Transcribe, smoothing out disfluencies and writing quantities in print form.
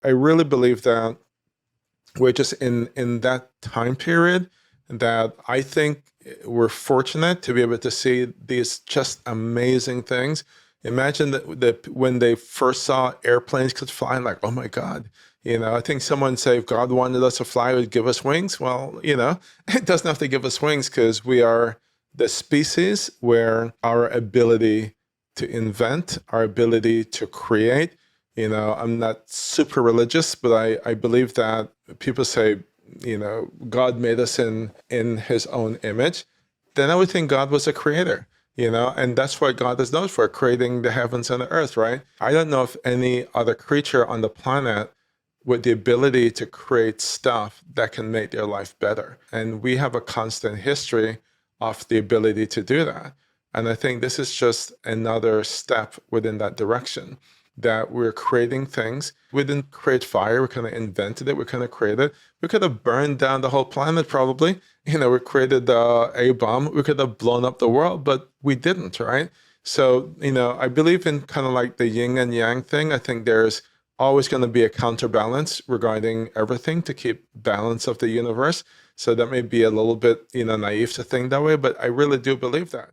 I really believe that we're just in that time period that I think we're fortunate to be able to see these just amazing things. Imagine that when they first saw airplanes could fly, like, oh my God, I think someone said if God wanted us to fly, he would give us wings. Well, it doesn't have to give us wings because we are the species where our ability to invent, our ability to create, I'm not super religious, but I believe that people say, God made us in his own image. Then I would think God was a creator, and that's what God is known for, creating the heavens and the earth, right? I don't know if any other creature on the planet with the ability to create stuff that can make their life better. And we have a constant history of the ability to do that. And I think this is just another step within that direction, that we're creating things. We didn't create fire, we kind of invented it, we kind of created it. We could have burned down the whole planet probably. We created the A-bomb, we could have blown up the world, but we didn't, right? So, I believe in kind of like the yin and yang thing. I think there's always going to be a counterbalance regarding everything to keep balance of the universe. So that may be a little bit, naive to think that way, but I really do believe that.